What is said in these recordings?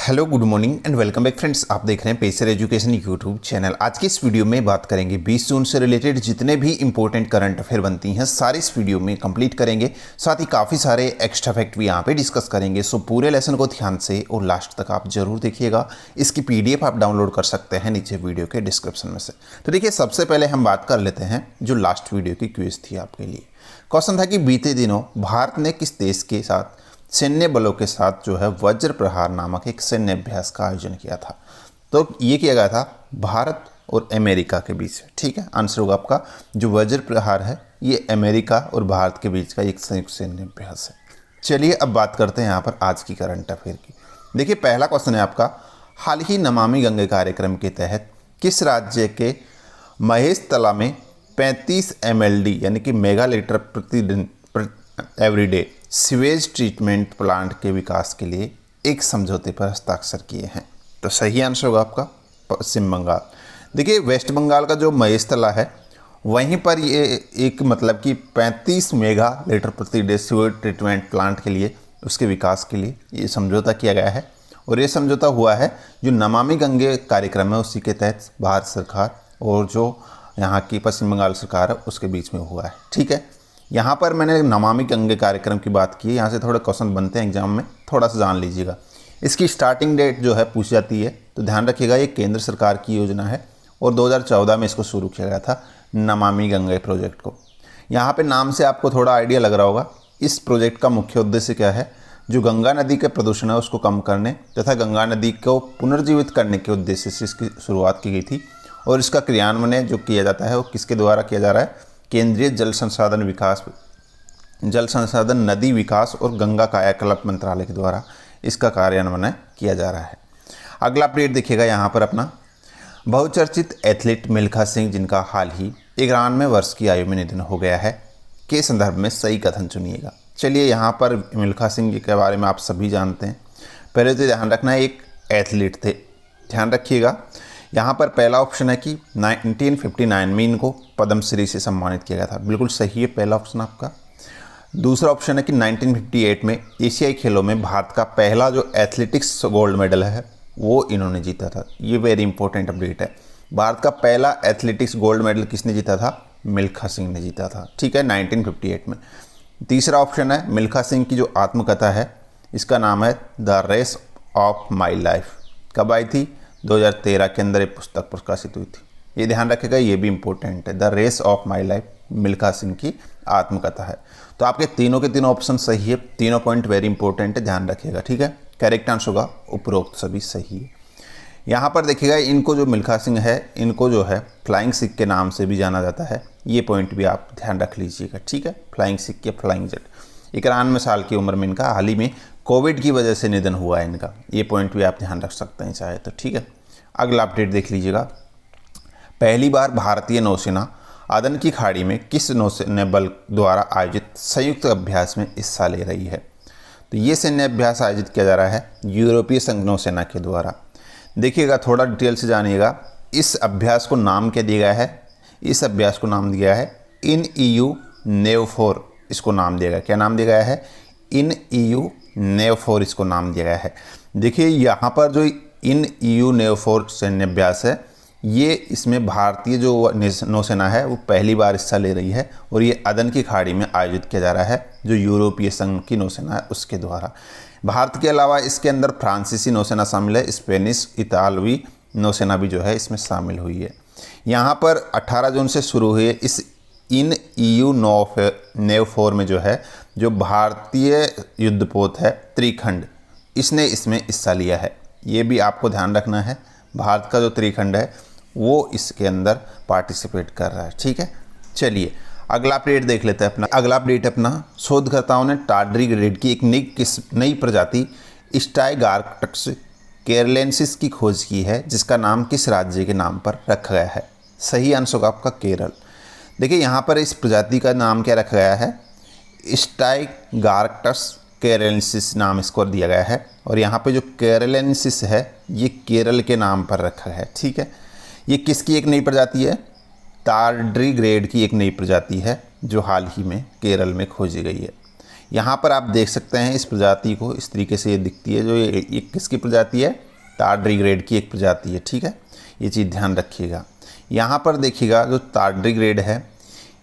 Hello good morning and welcome back friends. आप देख रहे हैं पेसर एजुकेशन यूट्यूब चैनल। आज की इस वीडियो में बात करेंगे 20 जून से रिलेटेड जितने भी इंपॉर्टेंट करंट अफेयर बनती हैं सारी इस वीडियो में कंप्लीट करेंगे। साथ ही काफ़ी सारे एक्स्ट्रा फैक्ट भी यहाँ पे डिस्कस करेंगे। सो पूरे लेसन को ध्यान से और लास्ट तक आप जरूर देखिएगा। इसकी PDF आप डाउनलोड कर सकते हैं नीचे वीडियो के डिस्क्रिप्शन में से। तो देखिए, सबसे पहले हम बात कर लेते हैं जो लास्ट वीडियो की क्विज थी आपके लिए। क्वेश्चन था कि बीते दिनों भारत ने किस देश के साथ सैन्य बलों के साथ जो है वज्र प्रहार नामक एक सैन्य अभ्यास का आयोजन किया था। तो ये किया गया था भारत और अमेरिका के बीच। ठीक है, आंसर होगा आपका जो वज्र प्रहार है ये अमेरिका और भारत के बीच का एक संयुक्त सैन्य अभ्यास है। चलिए अब बात करते हैं यहाँ पर आज की करंट अफेयर की। देखिए, पहला क्वेश्चन है आपका, हाल ही नमामि गंगे कार्यक्रम के तहत किस राज्य के महेश तला में 35 MLD यानी कि मेगा लीटर प्रतिदिन एवरीडे सीवेज ट्रीटमेंट प्लांट के विकास के लिए एक समझौते पर हस्ताक्षर किए हैं? तो सही आंसर होगा आपका पश्चिम बंगाल। देखिए, वेस्ट बंगाल का जो महेश तला है वहीं पर ये एक मतलब कि 35 मेगा लीटर प्रति डे सीवेज ट्रीटमेंट प्लांट के लिए उसके विकास के लिए ये समझौता किया गया है। और ये समझौता हुआ है जो नमामि गंगे कार्यक्रम है उसी के तहत भारत सरकार और जो यहाँ की पश्चिम बंगाल सरकार है उसके बीच में हुआ है। ठीक है, यहाँ पर मैंने नमामि गंगे कार्यक्रम की बात की है। यहाँ से थोड़े क्वेश्चन बनते हैं एग्जाम में, थोड़ा सा जान लीजिएगा। इसकी स्टार्टिंग डेट जो है पूछ जाती है, तो ध्यान रखिएगा ये केंद्र सरकार की योजना है और 2014 में इसको शुरू किया गया था नमामि गंगे प्रोजेक्ट को। यहाँ पे नाम से आपको थोड़ा आइडिया लग रहा होगा। इस प्रोजेक्ट का मुख्य उद्देश्य क्या है? जो गंगा नदी के प्रदूषण है उसको कम करने तथा गंगा नदी को पुनर्जीवित करने के उद्देश्य से इसकी शुरुआत की गई थी। और इसका क्रियान्वयन जो किया जाता है वो किसके द्वारा किया जा रहा है? केंद्रीय जल संसाधन नदी विकास और गंगा कायाकल्प मंत्रालय के द्वारा इसका कार्यान्वयन किया जा रहा है। अगला अपडेट देखिएगा यहाँ पर अपना, बहुचर्चित एथलीट मिल्खा सिंह जिनका हाल ही 91 वर्ष की आयु में निधन हो गया है के संदर्भ में सही कथन चुनिएगा। चलिए, यहाँ पर मिल्खा सिंह जी के बारे में आप सभी जानते हैं। पहले तो ध्यान रखना है एक एथलीट थे। ध्यान रखिएगा, यहाँ पर पहला ऑप्शन है कि 1959 में इनको पद्मश्री से सम्मानित किया गया था। बिल्कुल सही है पहला ऑप्शन आपका। दूसरा ऑप्शन है कि 1958 में एशियाई खेलों में भारत का पहला जो एथलेटिक्स गोल्ड मेडल है वो इन्होंने जीता था। ये वेरी इंपॉर्टेंट अपडेट है। भारत का पहला एथलेटिक्स गोल्ड मेडल किसने जीता था? मिल्खा सिंह ने जीता था। ठीक है, 1958 में। तीसरा ऑप्शन है मिल्खा सिंह की जो आत्मकथा है इसका नाम है the race of my life. कब आई थी? 2013 के अंदर एक पुस्तक प्रकाशित हुई थी। ये ध्यान रखिएगा, ये भी इंपॉर्टेंट है। The race of my life Milkha Singh की आत्मकथा है। तो आपके तीनों के तीनों ऑप्शन सही है। तीनों पॉइंट वेरी इंपॉर्टेंट है, ध्यान रखिएगा। ठीक है, करेक्ट आंसर होगा उपरोक्त सभी सही है। यहाँ पर देखिएगा, इनको जो मिल्खा सिंह है इनको जो है फ्लाइंग सिख के नाम से भी जाना जाता है। ये पॉइंट भी आप ध्यान रख लीजिएगा। ठीक है, फ्लाइंग सिख या फ्लाइंग जेट। 91 साल की उम्र में इनका हाल ही में कोविड की वजह से निधन हुआ है इनका। ये पॉइंट भी आप ध्यान रख सकते हैं चाहे तो। ठीक है, अगला अपडेट देख लीजिएगा। पहली बार भारतीय नौसेना अदन की खाड़ी में किस नौसैन्य बल द्वारा आयोजित संयुक्त अभ्यास में हिस्सा ले रही है? तो ये सैन्य अभ्यास आयोजित किया जा रहा है यूरोपीय संघ नौसेना के द्वारा। देखिएगा, थोड़ा डिटेल से जानिएगा। इस अभ्यास को नाम क्या दिया गया है? इस अभ्यास को नाम दिया है इन EU NAVFOR। इसको नाम दिया गया, क्या नाम दिया गया है? इन EU NAVFOR इसको नाम दिया गया है। देखिए, यहाँ पर जो इन EU NAVFOR सैन्य अभ्यास है ये इसमें भारतीय जो नौसेना है वो पहली बार हिस्सा ले रही है और ये अदन की खाड़ी में आयोजित किया जा रहा है जो यूरोपीय संघ की नौसेना है उसके द्वारा। भारत के अलावा इसके अंदर फ्रांसीसी नौसेना शामिल है, स्पेनिश इतालवी नौसेना भी जो है इसमें शामिल हुई है। यहाँ पर 18 जून से शुरू हुए इस इन EU NAVFOR में जो है जो भारतीय युद्धपोत है त्रिखंड, इसने इसमें हिस्सा लिया है। ये भी आपको ध्यान रखना है, भारत का जो त्रिखंड है वो इसके अंदर पार्टिसिपेट कर रहा है। ठीक है, चलिए अगला अपडेट देख लेते हैं अपना। अगला अपडेट अपना, शोधकर्ताओं ने टार्डिग्रेड की एक नई प्रजाति स्टाइगार्क्टस केरलेंसिस की खोज की है जिसका नाम किस राज्य के नाम पर रखा गया है? सही आंसर होगा आपका केरल। देखिए, यहाँ पर इस प्रजाति का नाम क्या रखा गया है? स्टाइगार्क्टस केरलेंसिस नाम इसको दिया गया है। और यहाँ पे जो केरलेंसिस है ये केरल के नाम पर रखा है। ठीक है, ये किसकी एक नई प्रजाति है? टार्डिग्रेड की एक नई प्रजाति है जो हाल ही में केरल में खोजी गई है। यहाँ पर आप देख सकते हैं इस प्रजाति को, इस तरीके से ये दिखती है। जो ये किसकी प्रजाति है? टार्डिग्रेड की एक प्रजाति है, ठीक है, ये चीज़ ध्यान रखिएगा। यहाँ पर देखिएगा जो टार्डिग्रेड है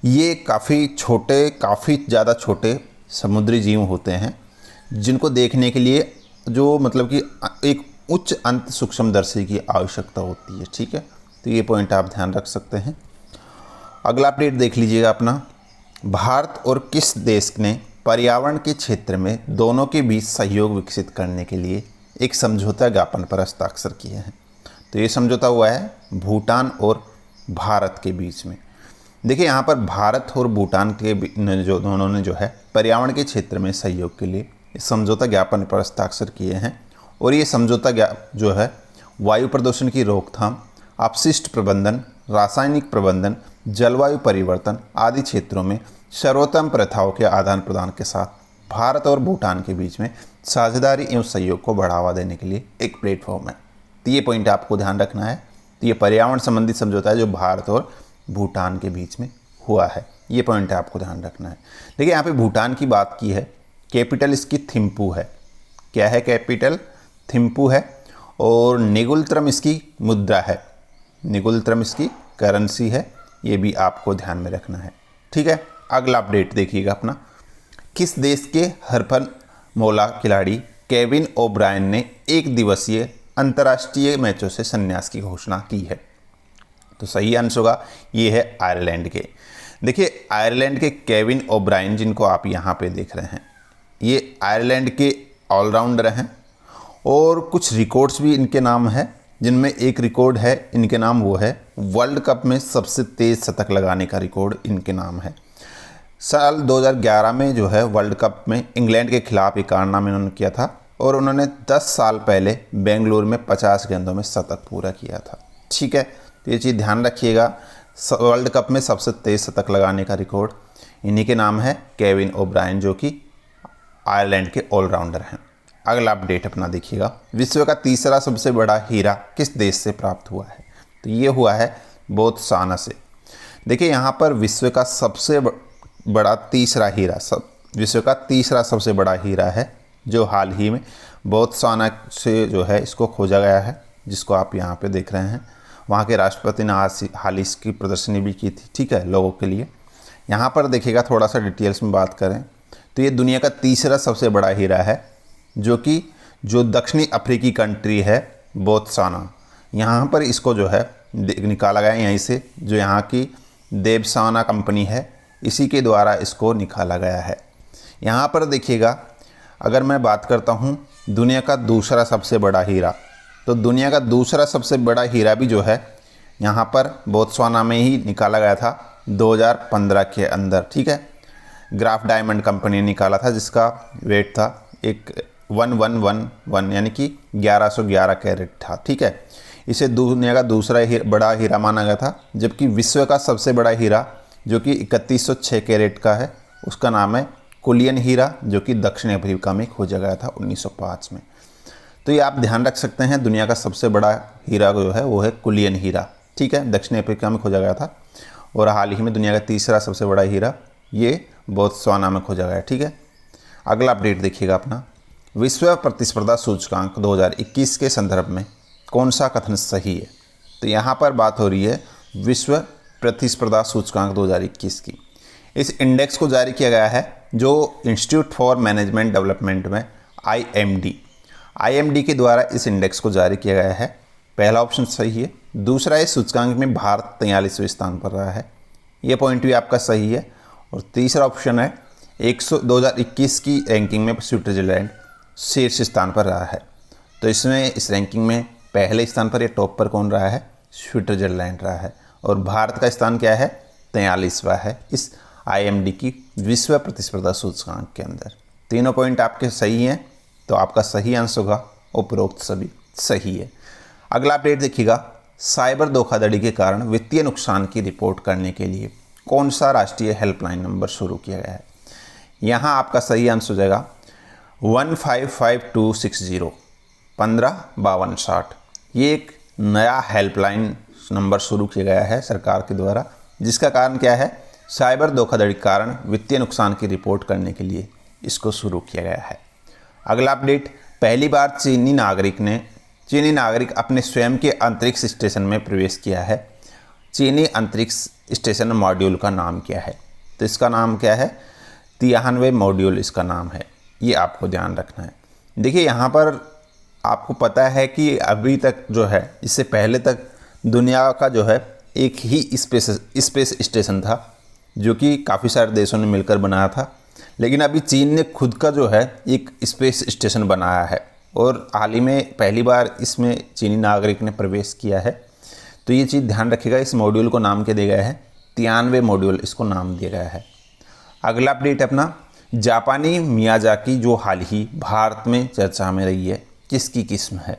ये काफ़ी छोटे, काफ़ी ज़्यादा छोटे समुद्री जीव होते हैं, जिनको देखने के लिए जो मतलब कि एक उच्च अंत सूक्ष्मदर्शी की आवश्यकता होती है, ठीक है। तो ये पॉइंट आप ध्यान रख सकते हैं। अगला अपडेट देख लीजिएगा अपना, भारत और किस देश ने पर्यावरण के क्षेत्र में दोनों के बीच सहयोग विकसित करने के लिए एक समझौता ज्ञापन पर हस्ताक्षर किए हैं? तो ये समझौता हुआ है भूटान और भारत के बीच में। देखिए यहाँ पर भारत और भूटान के जो दोनों ने जो है पर्यावरण के क्षेत्र में सहयोग के लिए इस समझौता ज्ञापन पर हस्ताक्षर किए हैं। और ये समझौता जो है वायु प्रदूषण की रोकथाम, अपशिष्ट प्रबंधन, रासायनिक प्रबंधन, जलवायु परिवर्तन आदि क्षेत्रों में सर्वोत्तम प्रथाओं के आदान प्रदान के साथ भारत और भूटान के बीच में साझेदारी एवं सहयोग को बढ़ावा देने के लिए एक प्लेटफॉर्म है। तो ये पॉइंट आपको ध्यान रखना है। तो ये पर्यावरण संबंधी समझौता है जो भारत और भूटान के बीच में हुआ है, ये पॉइंट आपको ध्यान रखना है। देखिए यहाँ पे भूटान की बात की है, कैपिटल इसकी थिम्पू है। क्या है? कैपिटल थिम्पू है। और निगुलत्रम इसकी मुद्रा है, निगुलत्रम इसकी करेंसी है, ये भी आपको ध्यान में रखना है, ठीक है। अगला अपडेट देखिएगा अपना, किस देश के हरफनमौला खिलाड़ी केविन ओब्रायन ने एक दिवसीय अंतर्राष्ट्रीय मैचों से संन्यास की घोषणा की है? तो सही आंसर होगा ये है आयरलैंड के। देखिए आयरलैंड के केविन ओब्रायन, जिनको आप यहाँ पे देख रहे हैं, ये आयरलैंड के ऑलराउंडर हैं और कुछ रिकॉर्ड्स भी इनके नाम है, जिनमें एक रिकॉर्ड है इनके नाम, वो है वर्ल्ड कप में सबसे तेज़ शतक लगाने का रिकॉर्ड इनके नाम है। साल 2011 में जो है वर्ल्ड कप में इंग्लैंड के खिलाफ एक कारनामा इन्होंने किया था और उन्होंने 10 साल पहले बेंगलुरु में 50 गेंदों में शतक पूरा किया था, ठीक है। तो ये चीज़ ध्यान रखिएगा, वर्ल्ड कप में सबसे तेज़ शतक लगाने का रिकॉर्ड इन्हीं के नाम है, केविन ओब्रायन, जो कि आयरलैंड के ऑलराउंडर हैं। अगला अपडेट अपना देखिएगा, विश्व का तीसरा सबसे बड़ा हीरा किस देश से प्राप्त हुआ है? तो ये हुआ है बोत्सवाना से। देखिए यहाँ पर विश्व का सबसे बड़ा तीसरा हीरा, विश्व का तीसरा सबसे बड़ा हीरा है, जो हाल ही में बोत्सवाना से जो है इसको खोजा गया है, जिसको आप यहाँ पे देख रहे हैं। वहाँ के राष्ट्रपति ने हाल ही इसकी प्रदर्शनी भी की थी, ठीक है, लोगों के लिए। यहाँ पर देखिएगा थोड़ा सा डिटेल्स में बात करें तो ये दुनिया का तीसरा सबसे बड़ा हीरा है, जो दक्षिणी अफ्रीकी कंट्री है बोत्सवाना, यहाँ पर इसको जो है निकाला गया है यहीं से, जो यहाँ की देवसाना कंपनी है इसी के द्वारा इसको निकाला गया है। यहाँ पर देखिएगा, अगर मैं बात करता हूँ दुनिया का दूसरा सबसे बड़ा हीरा, तो दुनिया का दूसरा सबसे बड़ा हीरा भी जो है यहाँ पर बोत्सवाना में ही निकाला गया था 2015 के अंदर, ठीक है। ग्राफ डायमंड कंपनी ने निकाला था, जिसका वेट था 1111 यानी कि 1111 कैरेट था, ठीक है। इसे दुनिया का दूसरा बड़ा हीरा माना गया था, जबकि विश्व का सबसे बड़ा हीरा जो कि 3106 कैरेट का है, उसका नाम है कुलियन हीरा, जो कि दक्षिण अफ्रीका में खोजा गया था 1905 में। तो ये आप ध्यान रख सकते हैं, दुनिया का सबसे बड़ा हीरा जो है वो है कुलियन हीरा, ठीक है, दक्षिण अफ्रीका में खोजा गया था। और हाल ही में दुनिया का तीसरा सबसे बड़ा हीरा ये बोत्सवाना में खोजा गया, ठीक है। अगला अपडेट देखिएगा अपना, विश्व प्रतिस्पर्धा सूचकांक 2021 के संदर्भ में कौन सा कथन सही है? तो यहाँ पर बात हो रही है विश्व प्रतिस्पर्धा सूचकांक 2021 की। इस इंडेक्स को जारी किया गया है जो इंस्टीट्यूट फॉर मैनेजमेंट डेवलपमेंट में IMD के द्वारा इस इंडेक्स को जारी किया गया है। पहला ऑप्शन सही है। दूसरा, इस सूचकांक में भारत 43वें स्थान पर रहा है, ये पॉइंट भी आपका सही है। और तीसरा ऑप्शन है 2021 की रैंकिंग में स्विट्जरलैंड शीर्ष स्थान पर रहा है। तो इसमें इस रैंकिंग में पहले स्थान पर या टॉप पर कौन रहा है? स्विट्जरलैंड रहा है। और भारत का स्थान क्या है? 43वां है इस IMD की विश्व प्रतिस्पर्धा सूचकांक के अंदर। तीनों पॉइंट आपके सही हैं, तो आपका सही आंसर होगा उपरोक्त सभी सही है। अगला अपडेट देखिएगा, साइबर धोखाधड़ी के कारण वित्तीय नुकसान की रिपोर्ट करने के लिए कौन सा राष्ट्रीय हेल्पलाइन नंबर शुरू किया गया है? यहाँ आपका सही आंसर हो जाएगा 155260 155260। ये एक नया हेल्पलाइन नंबर शुरू किया गया है सरकार के द्वारा, जिसका कारण क्या है? साइबर धोखाधड़ी के कारण वित्तीय नुकसान की रिपोर्ट करने के लिए इसको शुरू किया गया है। अगला अपडेट, पहली बार चीनी नागरिक अपने स्वयं के अंतरिक्ष स्टेशन में प्रवेश किया है। चीनी अंतरिक्ष स्टेशन मॉड्यूल का नाम क्या है? तो इसका नाम क्या है? तियानवे मॉड्यूल इसका नाम है, ये आपको ध्यान रखना है। देखिए यहाँ पर आपको पता है कि अभी तक जो है, इससे पहले तक दुनिया का जो है एक ही स्पेस स्टेशन था जो कि काफ़ी सारे देशों ने मिलकर बनाया था, लेकिन अभी चीन ने खुद का जो है एक स्पेस स्टेशन बनाया है और हाल ही में पहली बार इसमें चीनी नागरिक ने प्रवेश किया है। तो ये चीज़ ध्यान रखिएगा। इस मॉड्यूल को नाम क्या दिया गया है? 93 मॉड्यूल इसको नाम दिया गया है। अगला अपडेट अपना, जापानी मियाजाकी जो हाल ही भारत में चर्चा में रही है, किसकी किस्म है?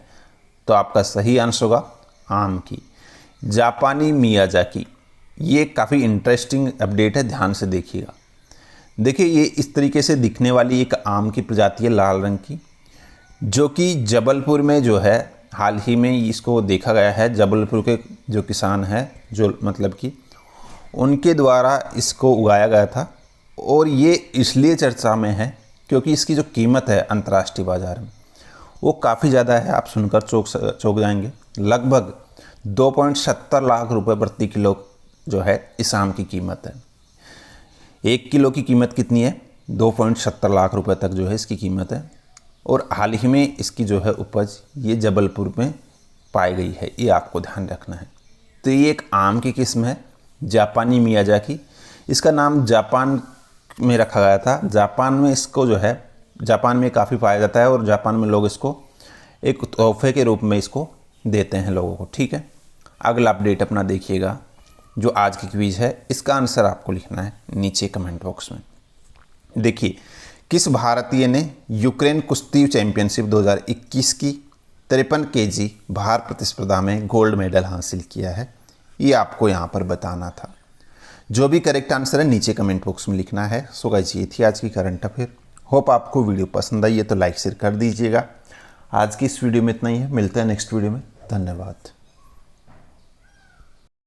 तो आपका सही आंसर होगा आम की। जापानी मियाजाकी, ये काफ़ी इंटरेस्टिंग अपडेट है, ध्यान से देखिएगा। देखिए ये इस तरीके से दिखने वाली एक आम की प्रजाति है लाल रंग की, जो कि जबलपुर में जो है हाल ही में इसको देखा गया है। जबलपुर के जो किसान हैं, जो मतलब कि उनके द्वारा इसको उगाया गया था और ये इसलिए चर्चा में है क्योंकि इसकी जो कीमत है अंतर्राष्ट्रीय बाज़ार में वो काफ़ी ज़्यादा है। आप सुनकर चौंक जाएंगे। लगभग 2.70 लाख रुपए प्रति किलो जो है इस आम की कीमत है। 1 किलो की कीमत कितनी है? 2.70 लाख रुपए तक जो है इसकी कीमत है। और हाल ही में इसकी जो है उपज ये जबलपुर में पाई गई है, ये आपको ध्यान रखना है। तो ये एक आम की किस्म है जापानी मियाजाकी। इसका नाम जापान में रखा गया था। जापान में इसको जो है, जापान में काफ़ी पाया जाता है और जापान में लोग इसको एक तोहफे के रूप में इसको देते हैं लोगों को, ठीक है। अगला अपडेट अपना देखिएगा, जो आज की क्विज है, इसका आंसर आपको लिखना है नीचे कमेंट बॉक्स में। देखिए, किस भारतीय ने यूक्रेन कुश्ती चैंपियनशिप 2021 की 53 kg भार प्रतिस्पर्धा में गोल्ड मेडल हासिल किया है? ये आपको यहाँ पर बताना था। जो भी करेक्ट आंसर है नीचे कमेंट बॉक्स में लिखना है। सो गाइस, ये थी आज की करंट अफेयर। होप आपको वीडियो पसंद आई है तो लाइक शेयर कर दीजिएगा। आज की इस वीडियो में इतना ही है, मिलते हैं नेक्स्ट वीडियो में। धन्यवाद।